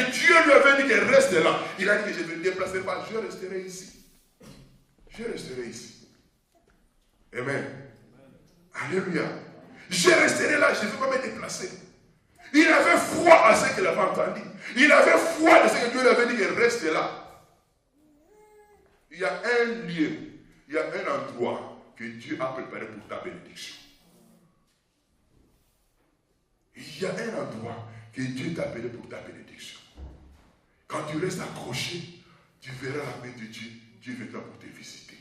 que Dieu lui avait dit qu'elle reste là, il a dit que je ne me déplacerai pas, je resterai ici. Je resterai ici. Amen. Alléluia. Je resterai là, je ne vais pas me déplacer. Il avait foi à ce qu'il avait entendu. Il avait foi à ce que Dieu lui avait dit qu'il reste là. Il y a un lieu, il y a un endroit que Dieu a préparé pour ta bénédiction. Il y a un endroit que Dieu t'a appelé pour ta bénédiction. Quand tu restes accroché, tu verras la main de Dieu. Dieu viendra pour te visiter.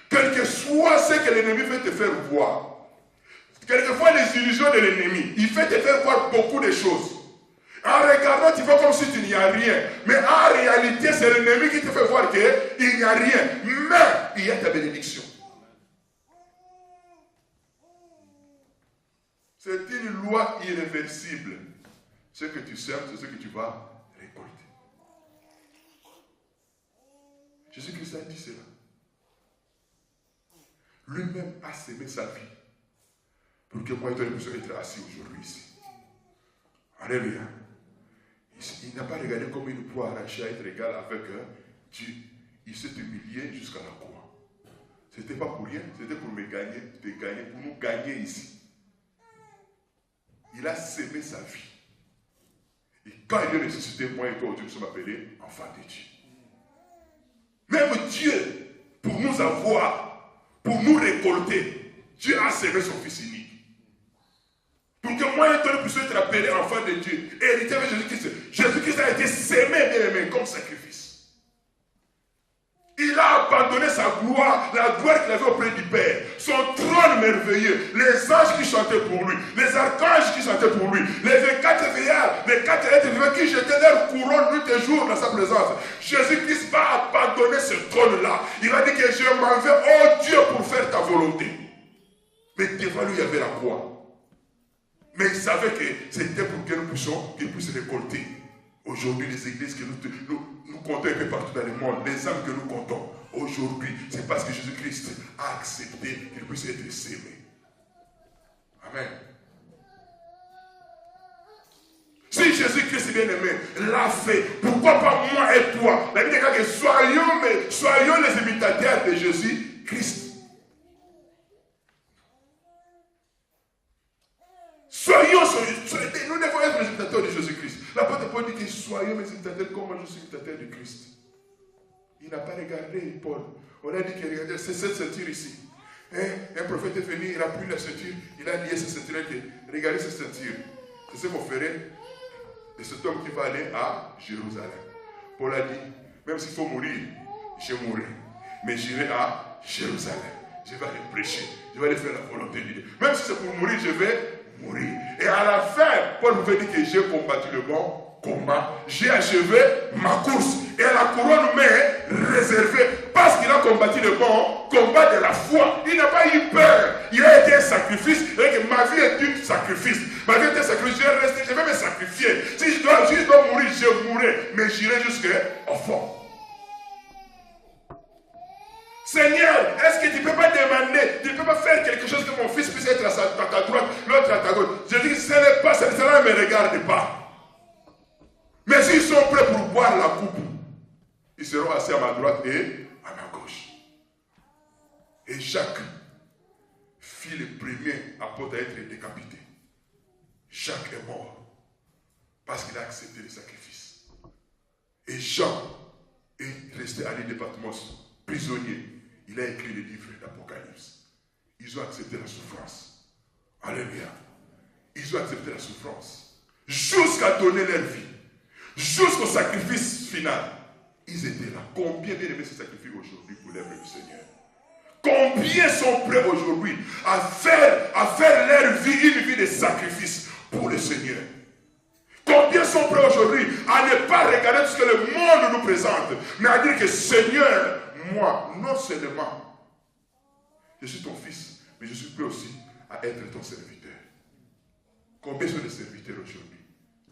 Quel que soit ce que l'ennemi veut te faire voir, quelquefois les illusions de l'ennemi, il fait te faire voir beaucoup de choses. En regardant, tu vois comme si tu n'y as rien. Mais en réalité, c'est l'ennemi qui te fait voir qu'il n'y a rien. Mais il y a ta bénédiction. C'est une loi irréversible. Ce que tu sèmes, c'est ce que tu vas récolter. Jésus-Christ a dit cela. Lui-même a sémé sa vie pour que moi et toi nous puissions être assis aujourd'hui ici. Alléluia. Il n'a pas regardé comme il peut arracher à être égal avec Dieu. Il s'est humilié jusqu'à la croix. Ce n'était pas pour rien, c'était pour me gagner, pour nous gagner ici. Il a sémé sa vie. Et quand il est ressuscité, moi et toi aujourd'hui, nous sommes appelés enfants de Dieu. Même Dieu, pour nous avoir, pour nous récolter, Dieu a sémé son Fils unique. Pour que moi et toi nous puissions être appelés enfants de Dieu, héritiers de Jésus-Christ. Jésus-Christ a été sémé, bien aimé, comme sacrifice. Il a abandonné sa gloire, la gloire qu'il avait auprès du Père, son trône merveilleux, les anges qui chantaient pour lui, les archanges qui chantaient pour lui, les 24 veillards, les 4 êtres vivants qui jetaient leur couronne nuit et jour dans sa présence. Jésus-Christ va abandonner ce trône-là. Il va dire que je m'en vais, oh Dieu, pour faire ta volonté. Mais devant lui, il y avait la croix. Mais il savait que c'était pour que nous puissions, qu'il puisse récolter. Aujourd'hui, les églises que nous comptons un peu partout dans le monde, les âmes que nous comptons, aujourd'hui, c'est parce que Jésus-Christ a accepté qu'il puisse être sémé. Amen. Si Jésus-Christ, bien aimé, l'a fait, pourquoi pas moi et toi? La Bible dit que soyons les imitateurs de Jésus-Christ. Nous devons être les imitateurs de Jésus-Christ. L'apôtre Paul dit que soyons mes imitateurs comme moi je suis imitateur de Christ. Il n'a pas regardé Paul. On a dit qu'il regardait, c'est cette ceinture ici. Un prophète est venu, il a pris la ceinture, il a lié cette ceinture. Regardez cette ceinture. C'est ce qu'on ferait de cet homme qui va aller à Jérusalem. Paul a dit, même s'il faut mourir, je mourrai. Mais j'irai à Jérusalem. Je vais aller prêcher. Je vais aller faire la volonté de Dieu. Même si c'est pour mourir, je vais mourir. Et à la fin, Paul pouvait dire que j'ai combattu le bon combat, j'ai achevé ma course. Et la couronne m'est réservée parce qu'il a combattu le bon combat de la foi. Il n'a pas eu peur. Il a été un sacrifice. Et ma vie est un sacrifice. Ma vie est un sacrifice. Je vais me sacrifier. Si je dois mourir, je mourrai. Mais j'irai jusqu'au fond. Seigneur, est-ce que tu ne peux pas demander, tu ne peux pas faire quelque chose que mon fils puisse être à ta droite, l'autre à ta gauche? Je dis que ce n'est pas, cela ne me regarde pas. Mais s'ils sont prêts pour boire la coupe, ils seront assis à ma droite et à ma gauche. Et Jacques fut le premier apôtre à être décapité. Jacques est mort parce qu'il a accepté le sacrifice. Et Jean est resté à l'île de Patmos, prisonnier. Il a écrit le livre d'Apocalypse. Ils ont accepté la souffrance. Alléluia. Ils ont accepté la souffrance. Jusqu'à donner leur vie. Jusqu'au sacrifice final. Ils étaient là. Combien bien aimés se sacrifient aujourd'hui pour l'œuvre du Seigneur? Combien sont prêts aujourd'hui à faire leur vie une vie de sacrifice pour le Seigneur? Combien sont prêts aujourd'hui à ne pas regarder tout ce que le monde nous présente, mais à dire que Seigneur, moi, non seulement, je suis ton fils, mais je suis prêt aussi à être ton serviteur. Combien sont les serviteurs aujourd'hui?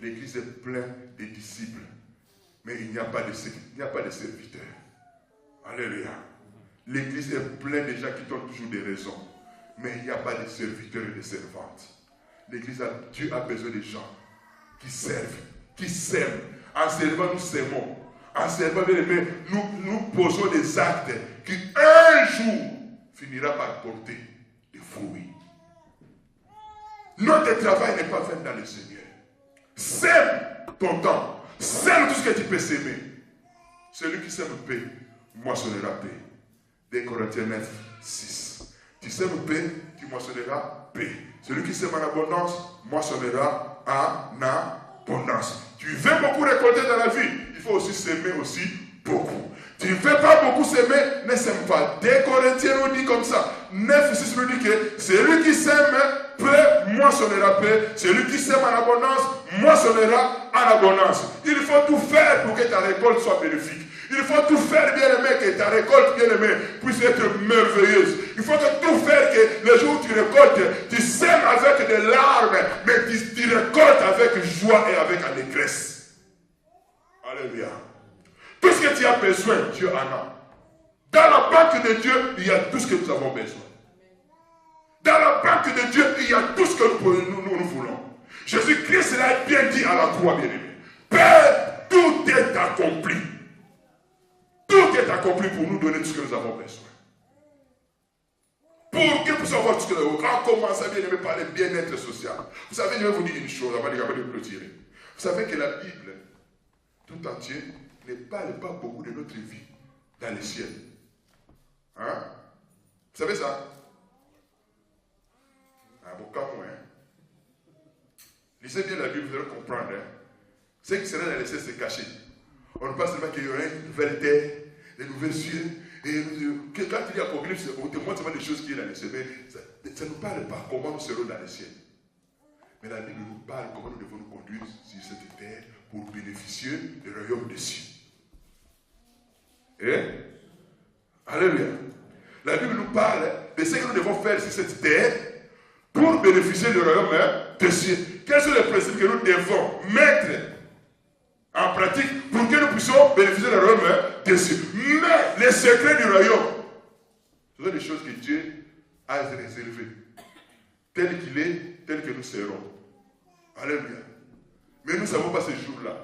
L'église est pleine de disciples, mais il n'y a pas de serviteurs. Alléluia. L'église est pleine de gens qui donnent toujours des raisons, mais il n'y a pas de serviteurs et de servantes. L'église, Dieu a besoin de gens qui servent, qui sèment. En servant, nous sèmons. En servant, bien aimé, nous posons des actes qui un jour finira par porter des fruits. Notre travail n'est pas fait dans le Seigneur. Sème ton temps. Sème tout ce que tu peux s'aimer. Celui qui sème paix, moissonnera paix. 2 Corinthiens 9, 6. Tu sèmes paix, tu moissonneras paix. Celui qui sème en abondance, moissonnera en abondance. Tu veux beaucoup récolter dans la vie, il faut aussi s'aimer aussi beaucoup. Tu ne veux pas beaucoup s'aimer, ne sème pas. 2 Corinthiens nous dit comme ça. 9, 6 nous dit que celui qui sème peu, moissonnera peu. Celui qui sème en abondance, moissonnera en abondance. Il faut tout faire pour que ta récolte soit bénéfique. Il faut tout faire, bien aimé, que ta récolte, bien aimé, puisse être merveilleuse. Il faut tout faire que le jour où tu récoltes, tu sèmes avec des larmes, mais tu récoltes avec joie et avec allégresse. Alléluia. Tout ce que tu as besoin, Dieu en a. Dans la banque de Dieu, il y a tout ce que nous avons besoin. Dans la banque de Dieu, il y a tout ce que nous voulons. Jésus-Christ l'a bien dit à la croix, bien aimé. Père, tout est accompli. Tout est accompli pour nous donner tout ce que nous avons besoin. Pour que nous puissions avoir tout ce que nous avons besoin. On commence à bien aimer par le bien-être social. Vous savez, je vais vous dire une chose avant de clôturer. Vous savez que la Bible, tout entier, ne parle pas beaucoup de notre vie dans le ciel. Hein? Vous savez ça? Ah, bon, comme moi. Lisez bien la Bible, vous allez comprendre. Hein? Ce qui serait dans le ciel, c'est caché. On ne pense seulement qu'il y aura une nouvelle terre, des nouvelles cieux. Et quand il y a Apocalypse, on te montre seulement des choses qui sont dans le ciel. Mais ça ne nous parle pas comment nous serons dans le ciel. Mais la Bible nous parle comment nous devons nous conduire sur cette terre pour bénéficier du royaume des cieux. Alléluia. La Bible nous parle de ce que nous devons faire sur cette terre pour bénéficier du royaume des cieux. Quels sont les principes que nous devons mettre en pratique pour que nous puissions bénéficier du royaume des cieux? Mais les secrets du royaume, ce sont des choses que Dieu a réservées. Tel qu'il est, tel que nous serons. Alléluia. Mais nous ne savons pas ce jour-là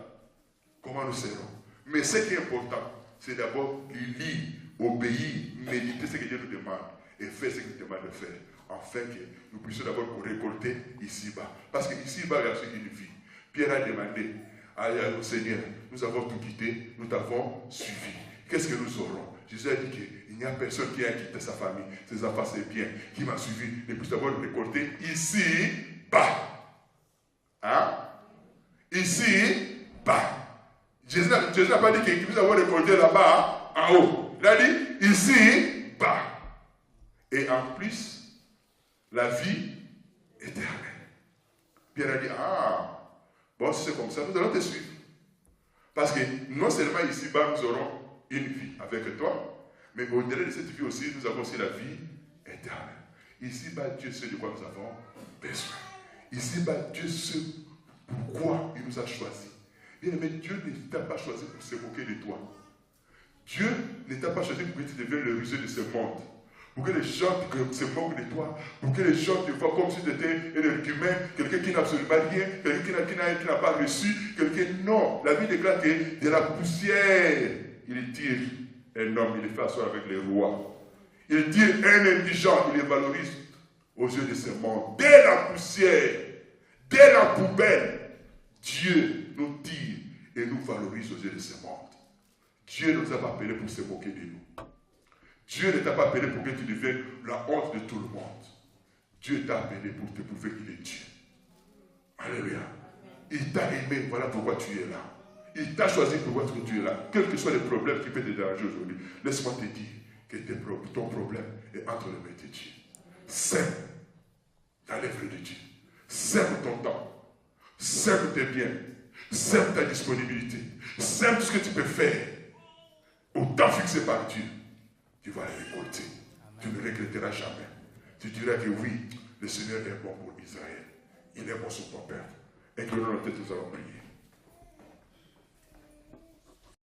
comment nous serons. Mais ce qui est important, c'est d'abord lire, obéir, méditer ce que Dieu nous demande et faire ce qu'il nous demande de faire, afin que nous puissions d'abord récolter ici-bas. Parce qu'ici-bas, il y a ce une vie. Pierre a demandé au Seigneur, nous avons tout quitté, nous t'avons suivi. Qu'est-ce que nous aurons? Jésus a dit qu'il n'y a personne qui a quitté sa famille, ses enfants, ses biens, qui m'a suivi, et puis d'abord récolter ici-bas. Hein? Ici-bas. Jésus n'a pas dit qu'il puisse avoir récolté là-bas, en haut. Il a dit ici-bas. Et en plus, la vie éternelle. Pierre a dit, bon, si c'est comme ça, nous allons te suivre. Parce que non seulement ici-bas, nous aurons une vie avec toi, mais au-delà de cette vie aussi, nous avons aussi la vie éternelle. Ici-bas, Dieu sait de quoi nous avons besoin. Ici-bas, Dieu sait pourquoi il nous a choisis. Bien aimé, Dieu ne t'a pas choisi pour se moquer de toi. Dieu ne t'a pas choisi pour que tu deviennes le rusé de ce monde. Pour que les gens se moquent de toi, pour que les gens te voient comme si tu étais un écumain, quelqu'un qui n'a absolument rien, quelqu'un qui n'a pas reçu, quelqu'un... Non, la Bible déclare que de la poussière, il tire un homme, il le fait asseoir avec les rois. Il tire un indigent, il les valorise aux yeux de ce monde. Dès la poussière, dès la poubelle, Dieu nous tire et nous valorise aux yeux de ce monde. Dieu ne nous a pas appelés pour se moquer de nous. Dieu ne t'a pas appelé pour que tu deviennes la honte de tout le monde. Dieu t'a appelé pour te prouver qu'il est Dieu. Alléluia. Il t'a aimé, voilà pourquoi tu es là. Il t'a choisi pour voir que tu es là. Quels que soient les problèmes qui peuvent te déranger aujourd'hui, laisse-moi te dire que ton problème est entre les mains de Dieu. Sème dans l'œuvre de Dieu. Sème ton temps. Sème tes biens. Sème ta disponibilité. Sème tout ce que tu peux faire. Au temps fixé par Dieu. Tu vas les récolter. Tu ne regretteras jamais. Tu diras que oui, le Seigneur est bon pour Israël. Il est bon sur ton Père. Et que nous, notre tête, nous allons prier.